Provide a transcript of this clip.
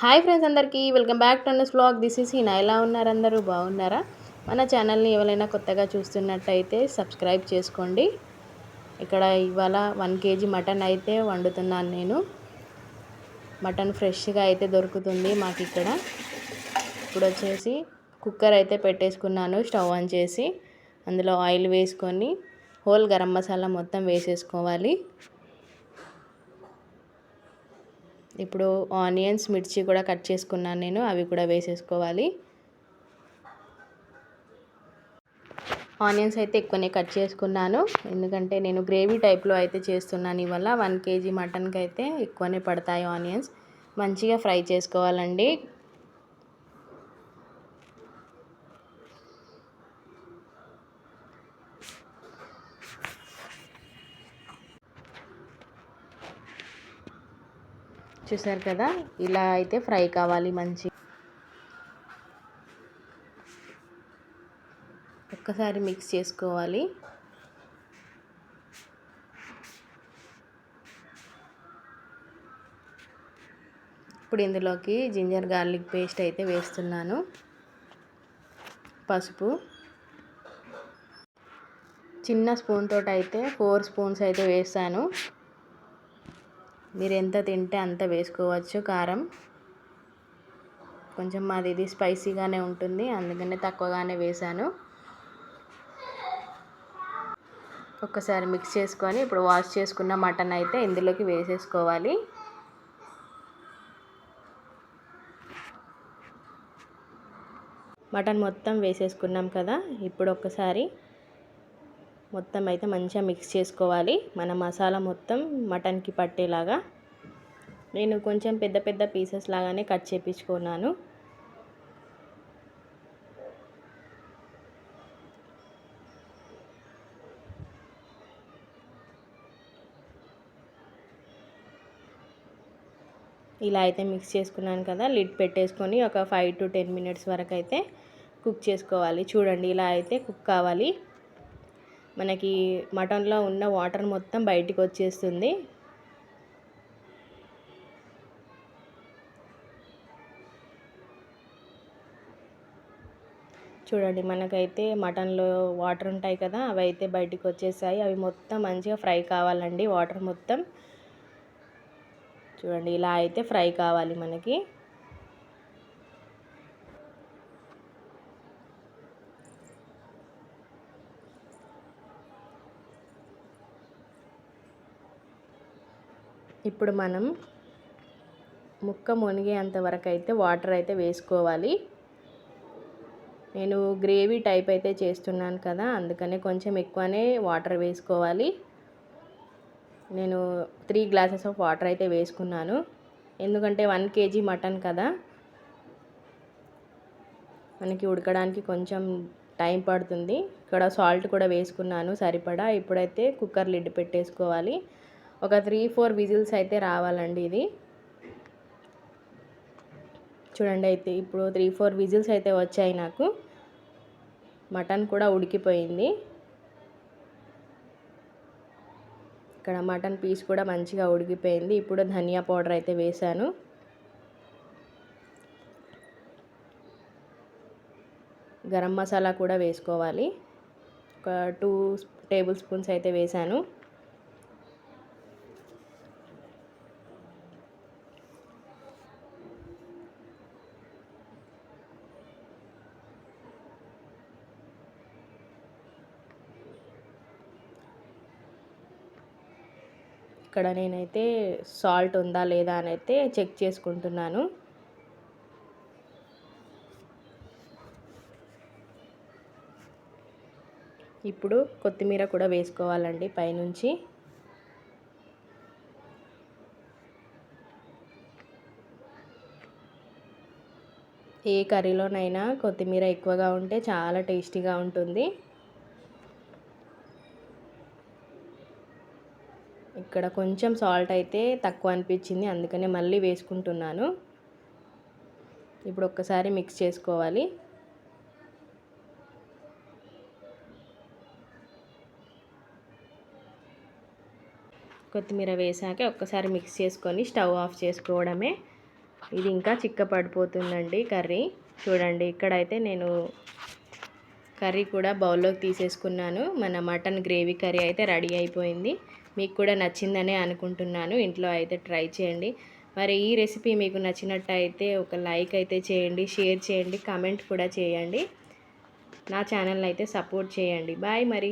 Hi friends అందరికీ welcome back to Anna's vlog. This is Heena. ఎలా ఉన్నారు? అందరూ బాగున్నారా? మన ఛానల్ని ఎవరైనా కొత్తగా చూస్తున్నట్టయితే సబ్స్క్రైబ్ చేసుకోండి. ఇక్కడ ఇవాళ 1 kg మటన్ అయితే వండుతున్నాను నేను. మటన్ ఫ్రెష్గా అయితే దొరుకుతుంది మాకు ఇక్కడ. ఇప్పుడు వచ్చేసి కుక్కర్ అయితే పెట్టేసుకున్నాను స్టవ్ ఆన్ చేసి. అందులో ఆయిల్ వేసుకొని హోల్ గరం మసాలా మొత్తం వేసేసుకోవాలి. ఇప్పుడు ఆనియన్స్ మిర్చి కూడా కట్ చేసుకున్నాను నేను, అవి కూడా వేసేసుకోవాలి. ఆనియన్స్ అయితే ఎక్కువనే కట్ చేసుకున్నాను, ఎందుకంటే నేను గ్రేవీ టైప్లో అయితే చేస్తున్నాను ఇవాళ. 1 kg మటన్కి అయితే ఎక్కువనే పడతాయి ఆనియన్స్. మంచిగా ఫ్రై చేసుకోవాలండి. చూసారు కదా, ఇలా అయితే ఫ్రై కావాలి మంచి. ఒక్కసారి మిక్స్ చేసుకోవాలి. ఇప్పుడు ఇందులోకి జింజర్ గార్లిక్ పేస్ట్ అయితే వేస్తున్నాను. పసుపు చిన్న స్పూన్ తోటి అయితే 4 స్పూన్స్ అయితే వేసాను. మీరు ఎంత తింటే అంత వేసుకోవచ్చు. కారం కొంచెం మాది ఇది స్పైసీగానే ఉంటుంది, అందుకనే తక్కువగానే వేసాను. ఒక్కసారి మిక్స్ చేసుకొని ఇప్పుడు వాష్ చేసుకున్న మటన్ అయితే ఇందులోకి వేసేసుకోవాలి. మటన్ మొత్తం వేసేసుకున్నాం కదా, ఇప్పుడు ఒక్కసారి మొత్తం అయితే మంచిగా మిక్స్ చేసుకోవాలి. మన మసాలా మొత్తం మటన్కి పట్టేలాగా. నేను కొంచెం పెద్ద పెద్ద పీసెస్ లాగానే కట్ చేపించుకున్నాను. ఇలా అయితే మిక్స్ చేసుకున్నాను కదా, లిడ్ పెట్టేసుకొని ఒక 5 to 10 minutes వరకు అయితే కుక్ చేసుకోవాలి. చూడండి, ఇలా అయితే కుక్ కావాలి. మనకి మటన్లో ఉన్న వాటర్ మొత్తం బయటికి వచ్చేస్తుంది. చూడండి, మనకైతే మటన్లో వాటర్ ఉంటాయి కదా, అవి అయితే బయటికి వచ్చేసాయి. అవి మొత్తం మంచిగా ఫ్రై కావాలండి, వాటర్ మొత్తం. చూడండి, ఇలా అయితే ఫ్రై కావాలి మనకి. ఇప్పుడు మనం ముక్క మునిగేంత వరకు అయితే వాటర్ అయితే వేసుకోవాలి. నేను గ్రేవీ టైప్ అయితే చేస్తున్నాను కదా, అందుకనే కొంచెం ఎక్కువనే వాటర్ వేసుకోవాలి. నేను 3 glasses ఆఫ్ వాటర్ అయితే వేసుకున్నాను, ఎందుకంటే 1 kg మటన్ కదా, మనకి ఉడకడానికి కొంచెం టైం పడుతుంది. ఇక్కడ సాల్ట్ కూడా వేసుకున్నాను సరిపడా. ఇప్పుడైతే కుక్కర్ లిడ్ పెట్టేసుకోవాలి. ఒక 3-4 విజిల్స్ అయితే రావాలండి ఇది. చూడండి, అయితే ఇప్పుడు 3-4 విజిల్స్ అయితే వచ్చాయి నాకు. మటన్ కూడా ఉడికిపోయింది. ఇక్కడ మటన్ పీస్ కూడా మంచిగా ఉడికిపోయింది. ఇప్పుడు ధనియా పౌడర్ అయితే వేసాను. గరం మసాలా కూడా వేసుకోవాలి. ఒక 2 tablespoons అయితే వేసాను. ఇక్కడ నేనైతే సాల్ట్ ఉందా లేదా అని అయితే చెక్ చేసుకుంటున్నాను. ఇప్పుడు కొత్తిమీర కూడా వేసుకోవాలండి పైనుంచి. ఏ కర్రీలోనైనా కొత్తిమీర ఎక్కువగా ఉంటే చాలా టేస్టీగా ఉంటుంది. ఇక్కడ కొంచెం సాల్ట్ అయితే తక్కువ అనిపించింది, అందుకనే మళ్ళీ వేసుకుంటున్నాను. ఇప్పుడు ఒక్కసారి మిక్స్ చేసుకోవాలి. కొత్తిమీర వేసాక ఒక్కసారి మిక్స్ చేసుకొని స్టవ్ ఆఫ్ చేసుకోవడమే. ఇది ఇంకా చిక్క పడిపోతుందండి కర్రీ. చూడండి ఇక్కడైతే నేను కర్రీ కూడా బౌల్లోకి తీసేసుకున్నాను. మన మటన్ గ్రేవీ కర్రీ అయితే రెడీ అయిపోయింది. మీకు కూడా నచ్చిందనే అనుకుంటున్నాను. ఇంట్లో అయితే ట్రై చేయండి. మరి ఈ రెసిపీ మీకు నచ్చినట్టయితే ఒక లైక్ అయితే చేయండి, షేర్ చేయండి, కామెంట్ కూడా చేయండి. నా ఛానల్ని అయితే సపోర్ట్ చేయండి. బాయ్ మరి.